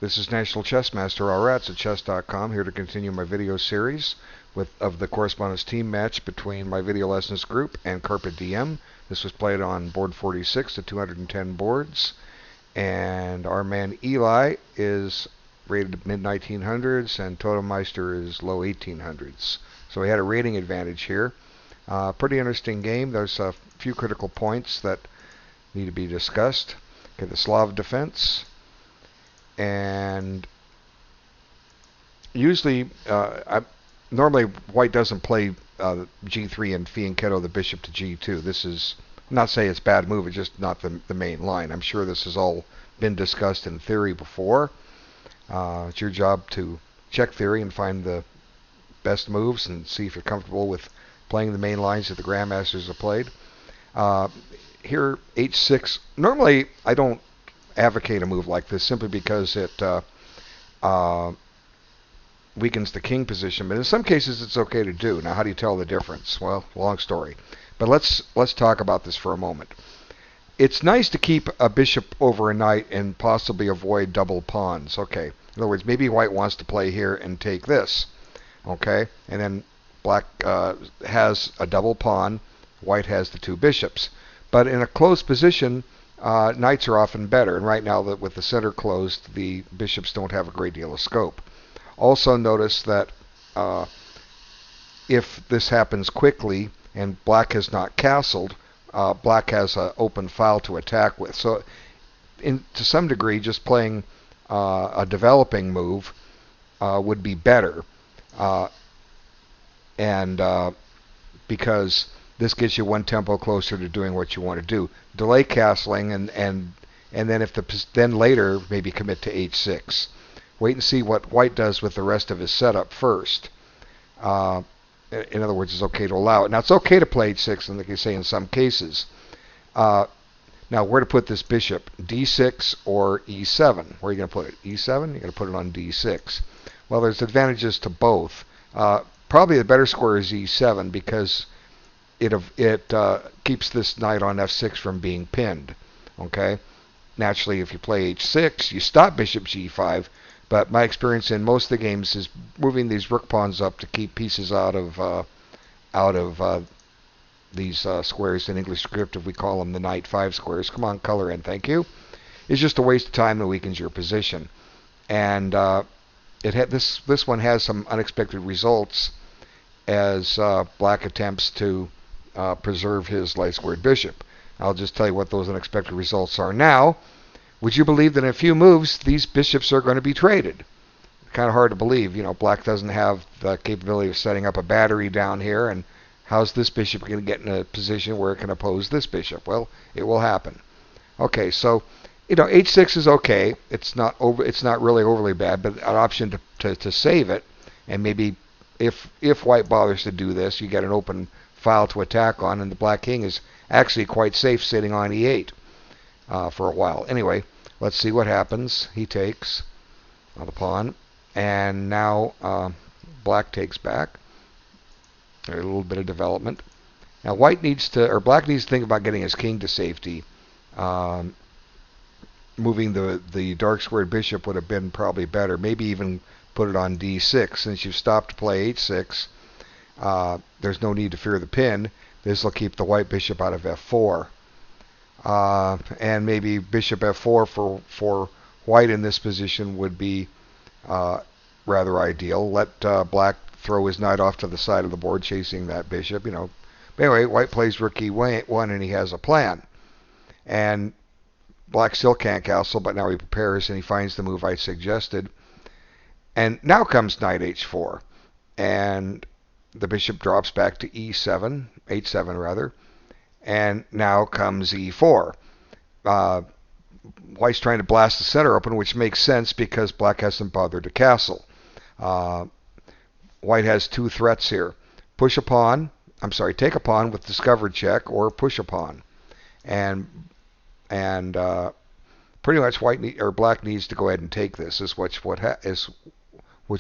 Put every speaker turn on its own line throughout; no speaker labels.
This is National Chess Master Rats at chess.com, here to continue my video series of the correspondence team match between my video lessons group and CARPE DIEM. This was played on board 46 at 210 boards, and our man Eli is rated mid-1900s and TotemMeister is low 1800s. So we had a rating advantage here. Pretty interesting game. There's a few critical points that need to be discussed. Okay, the Slav defense. And usually, normally white doesn't play g3 and fianchetto the bishop to g2. This is not say it's a bad move, it's just not the main line. I'm sure this has all been discussed in theory before. It's your job to check theory and find the best moves and see if you're comfortable with playing the main lines that the grandmasters have played. Here, h6. Normally, I don't advocate a move like this simply because it weakens the king position, but in some cases it's okay to do. Now, how do you tell the difference? Well, long story, but let's talk about this for a moment. It's nice to keep a bishop over a knight and possibly avoid double pawns. Okay, in other words, maybe white wants to play here and take this. Okay, and then black has a double pawn, white has the two bishops, but in a close position, knights are often better, and right now with the center closed, the bishops don't have a great deal of scope. Also notice that if this happens quickly and black has not castled, black has an open file to attack with. So to some degree, just playing a developing move would be better, because this gets you one tempo closer to doing what you want to do. Delay castling and then then later maybe commit to h6. Wait and see what white does with the rest of his setup first. In other words, it's okay to allow it. Now it's okay to play h6, and like you say in some cases. Now where to put this bishop? d6 or e7? Where are you going to put it? e7? You're going to put it on d6. Well, there's advantages to both. Probably the better square is e7 because it keeps this knight on f6 from being pinned. Okay. Naturally, if you play h6, you stop bishop g5. But my experience in most of the games is moving these rook pawns up to keep pieces out of these squares. In English script, we call them the knight 5 squares. Come on, color in, thank you. It's just a waste of time that weakens your position. And this one has some unexpected results as black attempts to preserve his light squared bishop. I'll just tell you what those unexpected results are now. Would you believe that in a few moves these bishops are going to be traded? Kind of hard to believe. You know, black doesn't have the capability of setting up a battery down here, and how's this bishop going to get in a position where it can oppose this bishop? Well, it will happen. Okay, so h6 is okay. It's not really overly bad, but an option to save it, and maybe if white bothers to do this, you get an open file to attack on, and the black king is actually quite safe sitting on e8 for a while. Anyway, let's see what happens. He takes the pawn, and now black takes back. There's a little bit of development. Now black needs to think about getting his king to safety. Moving the dark squared bishop would have been probably better. Maybe even put it on d6. Since you've stopped to play h6, there's no need to fear the pin. This will keep the white bishop out of f4. And maybe bishop f4 for white in this position would be rather ideal. Let black throw his knight off to the side of the board chasing that bishop. But anyway, white plays rook e1 and he has a plan. And black still can't castle, but now he prepares and he finds the move I suggested. And now comes knight h4. And the bishop drops back to e7, h7 rather. And now comes e4. White's trying to blast the center open, which makes sense because black hasn't bothered to castle. White has two threats here. Take a pawn with discovered check, or push a pawn. And pretty much black needs to go ahead and take this, which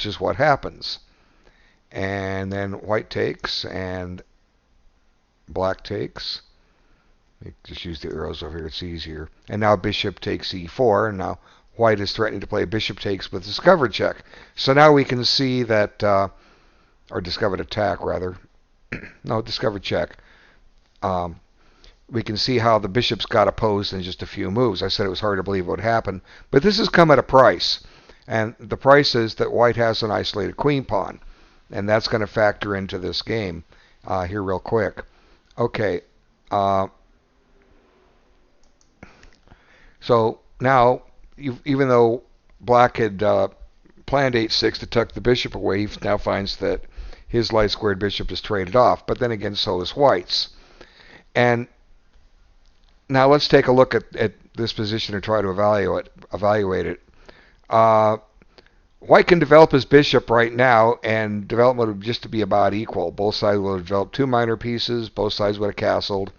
is what happens. And then white takes and black takes. Just use the arrows over here, it's easier. And now bishop takes e4, and now white is threatening to play bishop takes with discovered check. So now we can see that, or discovered attack rather. No, discovered check. We can see how the bishops got opposed in just a few moves. I said it was hard to believe it would happen, but this has come at a price, and the price is that white has an isolated queen pawn, and that's going to factor into this game here real quick. Okay, so now, even though black had planned h6 to tuck the bishop away, he now finds that his light squared bishop is traded off, but then again so is white's. And now let's take a look at this position and try to evaluate it. White can develop his bishop right now, and development would just to be about equal. Both sides would have developed two minor pieces. Both sides would have castled.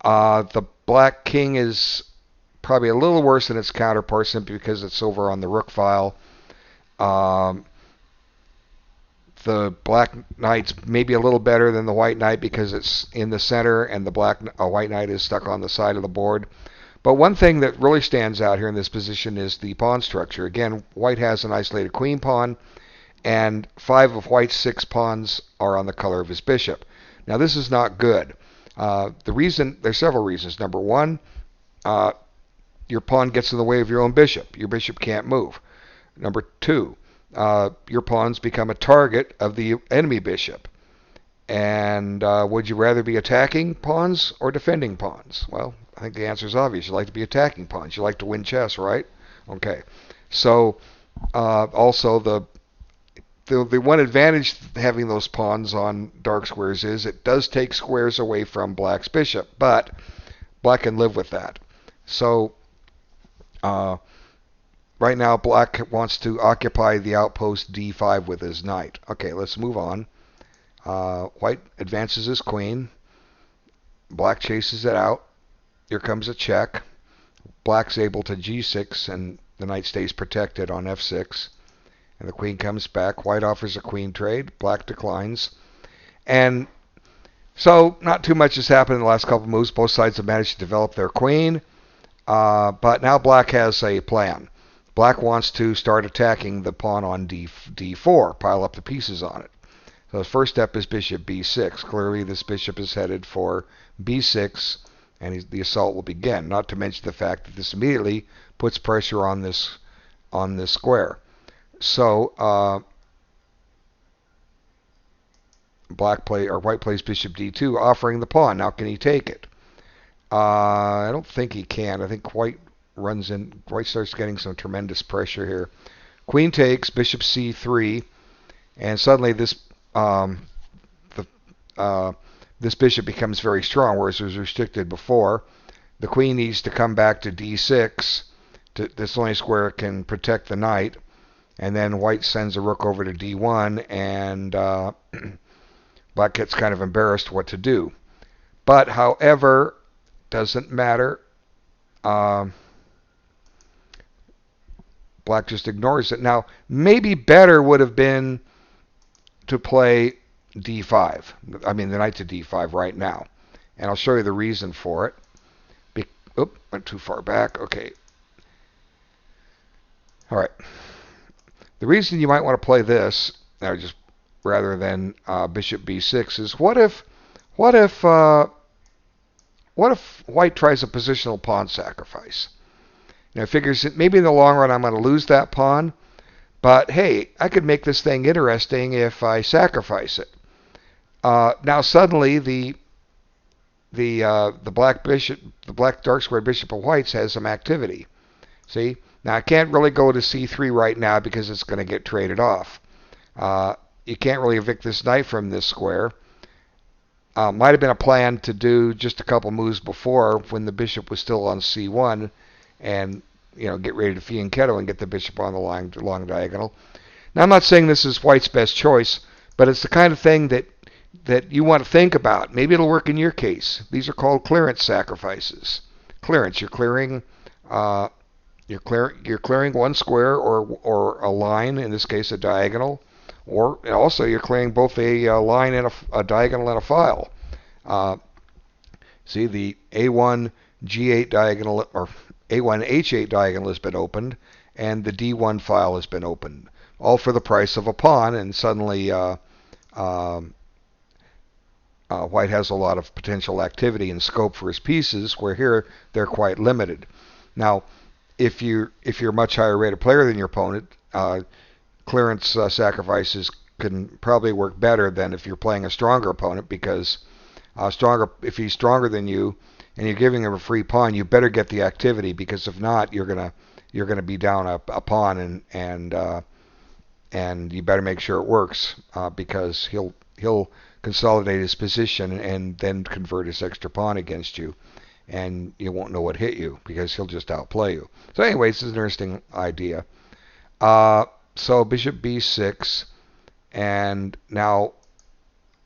The black king is probably a little worse than its counterpart simply because it's over on the rook file. The black knight's maybe a little better than the white knight because it's in the center and the white knight is stuck on the side of the board. But one thing that really stands out here in this position is the pawn structure. Again, white has an isolated queen pawn, and 5 of white's 6 pawns are on the color of his bishop. Now this is not good. There's several reasons. Number one, your pawn gets in the way of your own bishop. Your bishop can't move. Number two, your pawns become a target of the enemy bishop. And would you rather be attacking pawns or defending pawns? Well, I think the answer is obvious. You like to be attacking pawns. You like to win chess, right? Okay. So also the one advantage having those pawns on dark squares is it does take squares away from black's bishop, but black can live with that. So right now black wants to occupy the outpost d5 with his knight. Okay, let's move on. White advances his queen. Black chases it out. Here comes a check. Black's able to g6, and the knight stays protected on f6. And the queen comes back. White offers a queen trade. Black declines. And so not too much has happened in the last couple of moves. Both sides have managed to develop their queen. But now black has a plan. Black wants to start attacking the pawn on d4, pile up the pieces on it. So the first step is bishop b6. Clearly this bishop is headed for b6, and the assault will begin. Not to mention the fact that this immediately puts pressure on this square. So white plays bishop d2, offering the pawn. Now can he take it? I don't think he can. I think white starts getting some tremendous pressure here. Queen takes, bishop c3, and suddenly this bishop becomes very strong, whereas it was restricted before. The queen needs to come back to d6. This only square can protect the knight, and then white sends a rook over to d1, and black gets kind of embarrassed what to do. But however, doesn't matter. Black just ignores it. Now, maybe better would have been to play d5. I mean, the knight to d5 right now. And I'll show you the reason for it. Went too far back. Okay. All right. The reason you might want to play this, rather than bishop b6, is what if white tries a positional pawn sacrifice? Now, it figures that maybe in the long run I'm going to lose that pawn, but hey, I could make this thing interesting if I sacrifice it. Now suddenly the black dark squared bishop of white's has some activity. See? Now I can't really go to c3 right now because it's going to get traded off. You can't really evict this knight from this square. Might have been a plan to do just a couple moves before when the bishop was still on c1 and get ready to fianchetto and get the bishop on the long diagonal. Now I'm not saying this is white's best choice, but it's the kind of thing that you want to think about. Maybe it'll work in your case. These are called clearance sacrifices. Clearance, you're clearing one square or a line, in this case a diagonal, or also you're clearing both a line and a diagonal and a file. See, the A1 G8 diagonal, or A1H8 diagonal has been opened, and the D1 file has been opened, all for the price of a pawn, and suddenly White has a lot of potential activity and scope for his pieces, where here they're quite limited. Now, if you're a much higher rated player than your opponent, clearance sacrifices can probably work better than if you're playing a stronger opponent, because if he's stronger than you and you're giving him a free pawn, you better get the activity, because if not, you're gonna be down a pawn, and you better make sure it works, because he'll consolidate his position and then convert his extra pawn against you, and you won't know what hit you because he'll just outplay you. So anyway, this is an interesting idea. So bishop b6, and now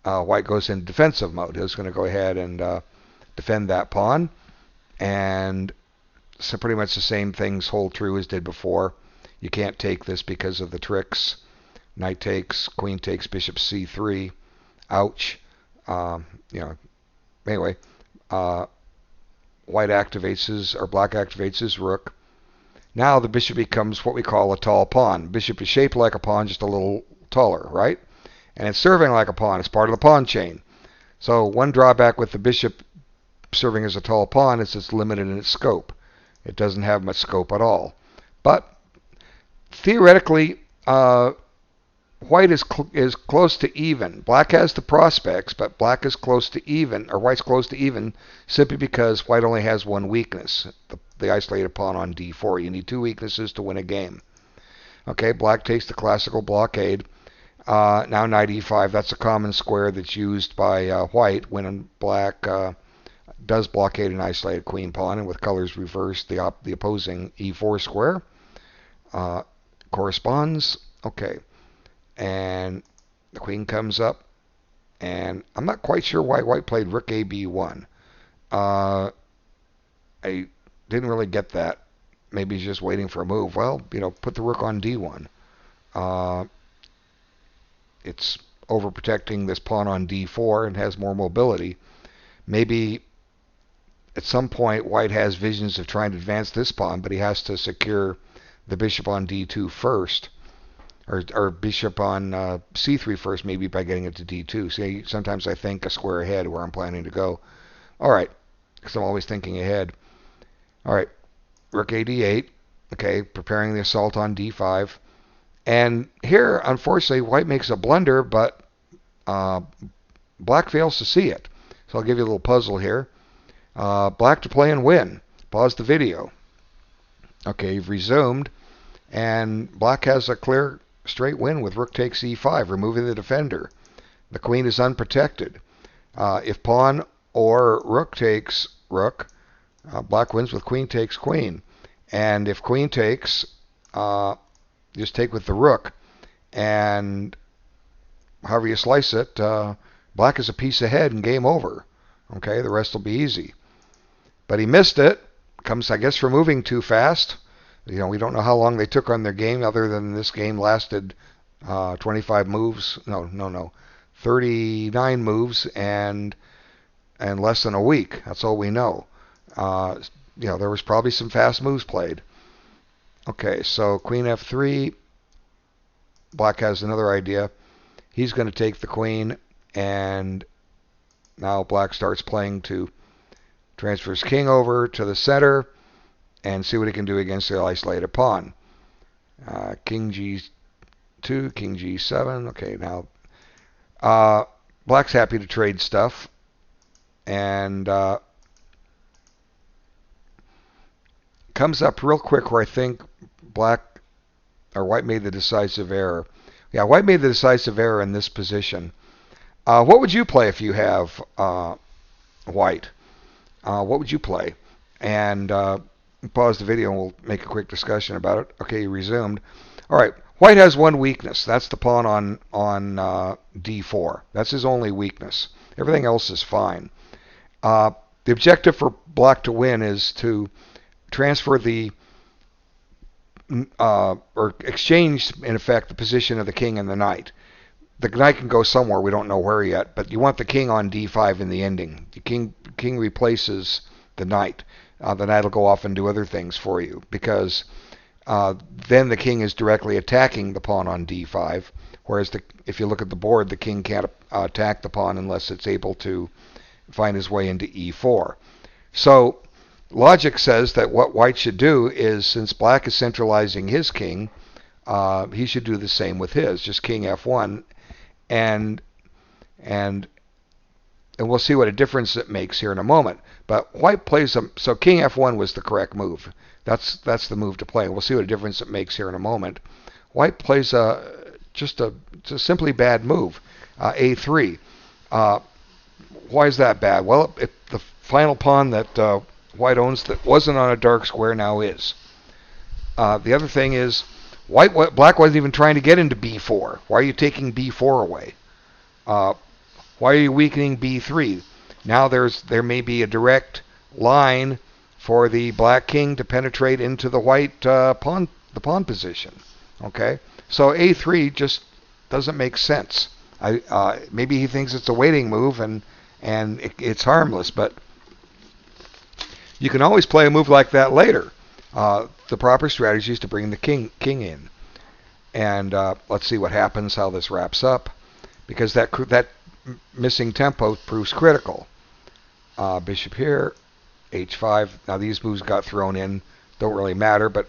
White goes in defensive mode. He's going to go ahead and defend that pawn, and so pretty much the same things hold true as did before. You can't take this because of the tricks. Knight takes, queen takes, bishop c3. Ouch. Anyway, White black activates his rook. Now the bishop becomes what we call a tall pawn. Bishop is shaped like a pawn, just a little taller, right? And it's serving like a pawn. It's part of the pawn chain. So one drawback with the bishop serving as a tall pawn is it's limited in its scope. It doesn't have much scope at all. But theoretically, White is close to even. Black has the prospects, but black is close to even, or White's close to even, simply because White only has one weakness, the isolated pawn on d4. You need two weaknesses to win a game. Okay, black takes the classical blockade. Now knight e5. That's a common square that's used by White when black does blockade an isolated queen pawn, and with colors reversed, the opposing e4 square corresponds. Okay. And the queen comes up, and I'm not quite sure why White played rook ab1. I didn't really get that. Maybe he's just waiting for a move. Well, put the rook on d1. It's overprotecting this pawn on d4 and has more mobility. Maybe at some point White has visions of trying to advance this pawn, but he has to secure the bishop on d2 first. Or bishop on c3 first, maybe by getting it to d2. See, sometimes I think a square ahead where I'm planning to go. All right, because I'm always thinking ahead. All right, rook a d8. Okay, preparing the assault on d5. And here, unfortunately, White makes a blunder, but black fails to see it. So I'll give you a little puzzle here. Black to play and win. Pause the video. Okay, you've resumed, and black has a clear straight win with rook takes e5, removing the defender. The queen is unprotected. If pawn or rook takes rook, black wins with queen takes queen. And if queen takes, just take with the rook. And however you slice it, black is a piece ahead and game over. Okay, the rest will be easy. But he missed it. Comes, I guess, for moving too fast. We don't know how long they took on their game, other than this game lasted 25 moves. No, 39 moves and less than a week. That's all we know. There was probably some fast moves played. Okay, so queen f3. Black has another idea. He's going to take the queen, and now black starts playing to transfer his king over to the center and see what he can do against the isolated pawn. King g2, king g7. Okay, now black's happy to trade stuff, and comes up real quick where I think White made the decisive error. Yeah, White made the decisive error in this position. What would you play if you have White? What would you play? And pause the video and we'll make a quick discussion about it. Okay, resumed. All right, White has one weakness. That's the pawn on d4. That's his only weakness. Everything else is fine. The objective for black to win is to transfer or exchange, in effect, the position of the king and the knight. The knight can go somewhere, we don't know where yet, but you want the king on d5 in the ending. The king replaces the knight. the knight will go off and do other things for you, because then the king is directly attacking the pawn on d5, whereas if you look at the board, the king can't attack the pawn unless it's able to find his way into e4. So logic says that what white should do is, since black is centralizing his king, he should do the same with his, just king f1, and we'll see what a difference it makes here in a moment. But white plays so king f1 was the correct move. That's the move to play. We'll see what a difference it makes here in a moment. White plays just a simply bad move, a3. Why is that bad? Well, the final pawn that white owns that wasn't on a dark square now is. The other thing is, black wasn't even trying to get into b4. Why are you taking b4 away? Why are you weakening b3? Now there may be a direct line for the black king to penetrate into the white pawn position. Okay, so a3 just doesn't make sense. Maybe he thinks it's a waiting move and it's harmless, but you can always play a move like that later. The proper strategy is to bring the king in, and let's see what happens, how this wraps up, because that missing tempo proves critical. Bishop here, h5. Now these moves got thrown in, don't really matter, but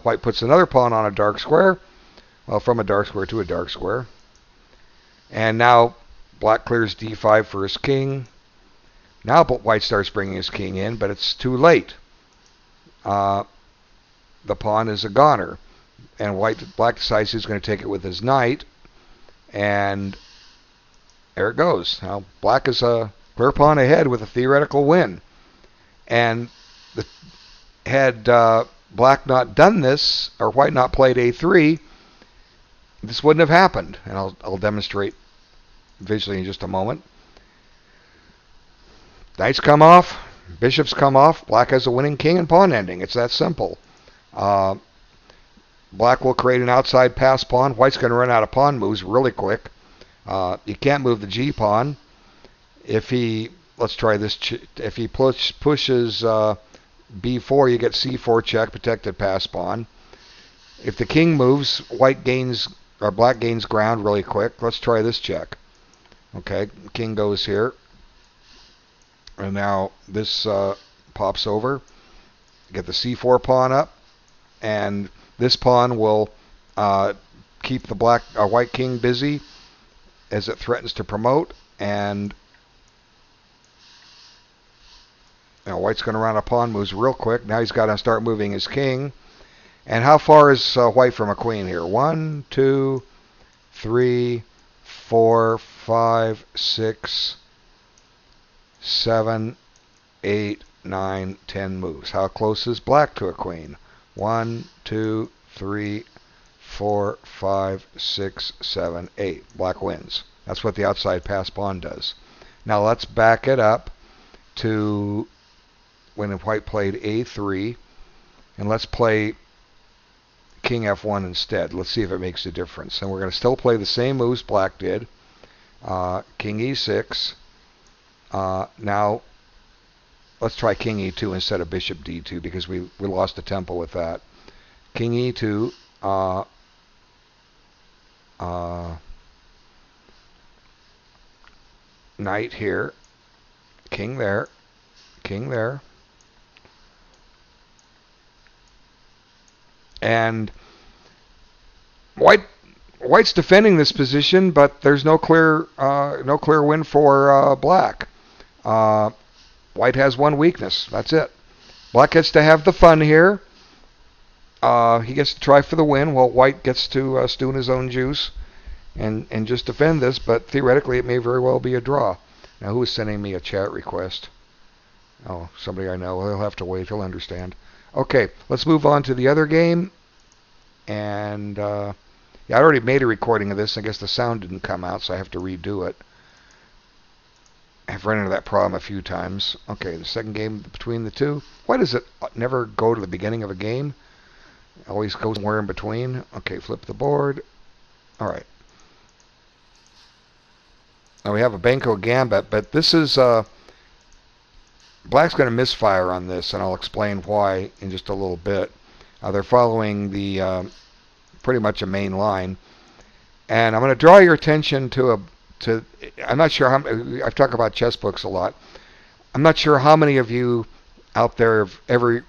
white puts another pawn on a dark square, well, from a dark square to a dark square. And now black clears d5 for his king. Now white starts bringing his king in, but it's too late. The pawn is a goner, and black decides he's going to take it with his knight, and there it goes. Now black is a clear pawn ahead with a theoretical win. And had black not done this, or white not played a3, this wouldn't have happened. And I'll demonstrate visually in just a moment. Knights come off, bishops come off, black has a winning king and pawn ending. It's that simple. Black will create an outside pass pawn. White's going to run out of pawn moves really quick. You can't move the g pawn. If he, let's try this, if he pushes b4, you get c4 check, protected pass pawn. If the king moves, black gains ground really quick. Let's try this check. Okay, king goes here. And now this pops over. Get the c4 pawn up, and this pawn will keep the white king busy as it threatens to promote. And now white's going to run a pawn moves real quick. Now he's got to start moving his king. And how far is white from a queen here? 1, 2, 3, 4, 5, 6, 7, 8, 9, 10 moves. How close is black to a queen? 1, 2, 3, 4, 5, 6, 7, 8. Black wins. That's what the outside pass pawn does. Now let's back it up to when white played a3, and let's play king f1 instead. Let's see if it makes a difference. And we're going to still play the same moves black did. King e6. Now let's try king e2 instead of bishop d2, because we lost the tempo with that. King e2. Knight here. King there. King there. And white's defending this position, but there's no clear win for black. White has one weakness. That's it. Black gets to have the fun here. He gets to try for the win, while white gets to stew in his own juice and just defend this. But theoretically, it may very well be a draw. Now, who is sending me a chat request? Oh, somebody I know. He'll have to wait. He'll understand. Okay, let's move on to the other game. And yeah, I already made a recording of this. I guess the sound didn't come out, so I have to redo it. I've run into that problem a few times. Okay, the second game between the two. Why does it never go to the beginning of a game? It always goes somewhere in between. Okay, flip the board. All right. Now we have a Banco Gambit, but this is Black's going to misfire on this, and I'll explain why in just a little bit. They're following the pretty much a main line, and I'm going to draw your attention to. I'm not sure how. I've talked about chess books a lot. I'm not sure how many of you out there have ever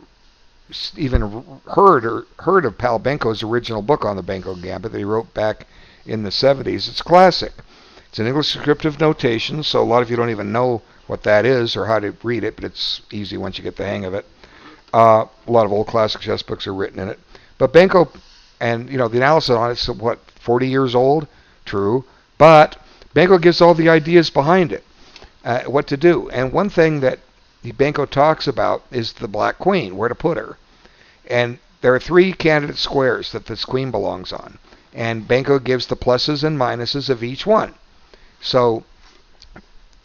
even heard of Pal Benko's original book on the Benko Gambit that he wrote back in the 70s. It's a classic. It's an English descriptive notation, so a lot of you don't even know what that is or how to read it, but it's easy once you get the hang of it. A lot of old classic chess books are written in it. But Benko, and the analysis on it's 40 years old? True. But Benko gives all the ideas behind it, what to do. And one thing that Benko talks about is the black queen, where to put her. And there are 3 candidate squares that this queen belongs on. And Benko gives the pluses and minuses of each one. So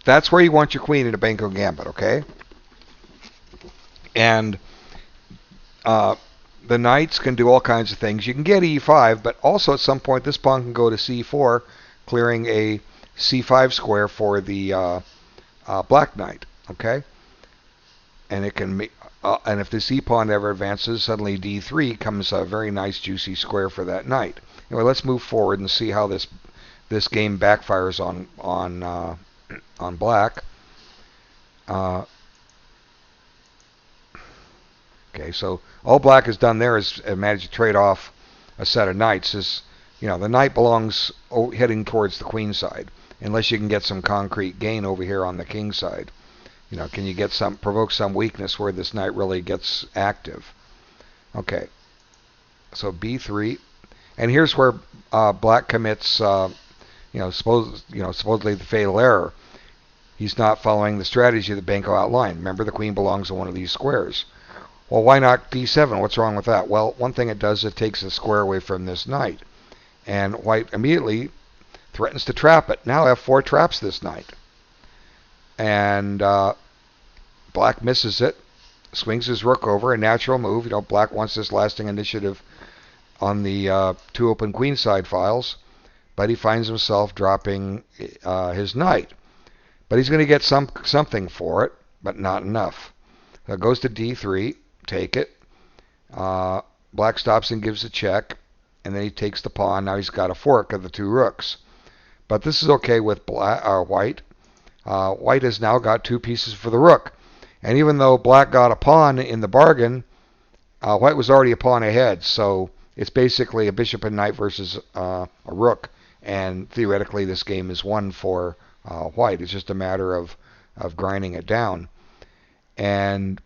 that's where you want your queen in a Benko Gambit, okay? And the knights can do all kinds of things. You can get e5, but also at some point this pawn can go to c4, clearing a c5 square for the black knight, okay? And it can and if this e-pawn ever advances, suddenly d3 comes a very nice juicy square for that knight. Anyway, let's move forward and see how this game backfires on black. Okay, so all black has done there is managed to trade off a set of knights. The knight belongs heading towards the queen side, unless you can get some concrete gain over here on the king side. Can you provoke some weakness where this knight really gets active? Okay, so b3, and here's where black commits, supposedly the fatal error. He's not following the strategy that Benko outlined. Remember, the queen belongs to one of these squares. Well, why not d7? What's wrong with that? Well, one thing it does, it takes a square away from this knight, and white immediately threatens to trap it. Now f4 traps this knight. And black misses it, swings his rook over, a natural move. Black wants this lasting initiative on the 2 open queenside files, but he finds himself dropping his knight. But he's going to get something for it, but not enough. So it goes to d3, take it. Black stops and gives a check, and then he takes the pawn. Now he's got a fork of the 2 rooks. But this is okay with white. White has now got 2 pieces for the rook. And even though black got a pawn in the bargain, white was already a pawn ahead. So it's basically a bishop and knight versus a rook. And theoretically, this game is won for white. It's just a matter of grinding it down. And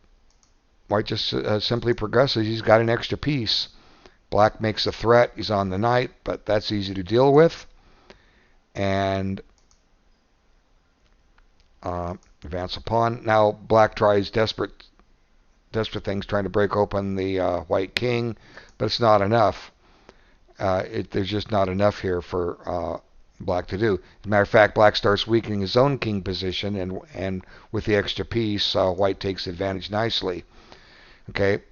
white just simply progresses. He's got an extra piece. Black makes a threat. He's on the knight, but that's easy to deal with. And advance a pawn. Now black tries desperate things, trying to break open the white king, but it's not enough. There's just not enough here for black to do. As a matter of fact, black starts weakening his own king position, and with the extra piece, white takes advantage nicely. Okay,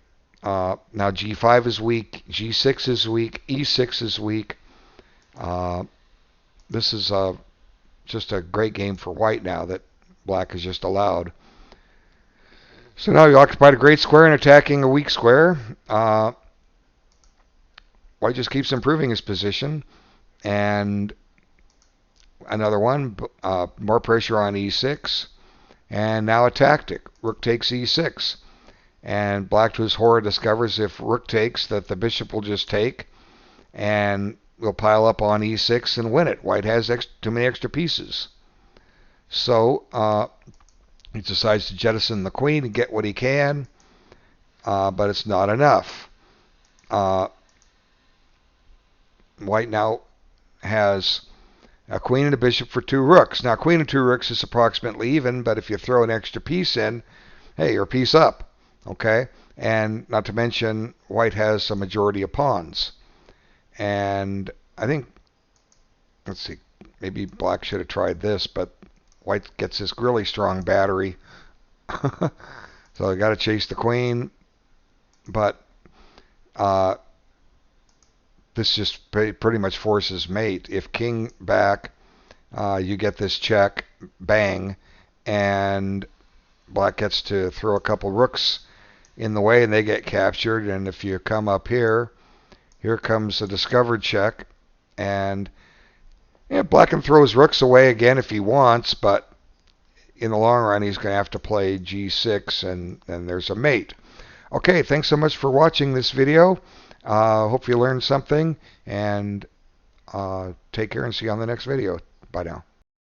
now g5 is weak, g6 is weak, e6 is weak. This is just a great game for white now that black is just allowed. So now you occupied a great square and attacking a weak square. White just keeps improving his position. And another one, more pressure on e6. And now a tactic. Rook takes e6. And black, to his horror, discovers if rook takes that the bishop will just take. And will pile up on e6 and win it. White has too many extra pieces. So he decides to jettison the queen and get what he can, but it's not enough. White now has a queen and a bishop for 2 rooks. Now, queen and 2 rooks is approximately even, but if you throw an extra piece in, hey, you're a piece up, okay? And not to mention, white has a majority of pawns. And I think, let's see, maybe black should have tried this, but white gets this really strong battery. So I got to chase the queen. But this just pretty much forces mate. If king back, you get this check, bang, and Black gets to throw a couple rooks in the way and they get captured. And if you come up here, here comes a discovered check. And yeah, Black can throw his rooks away again if he wants, but in the long run he's going to have to play G6 and there's a mate. Okay, thanks so much for watching this video. Hope you learned something, and take care and see you on the next video. Bye now.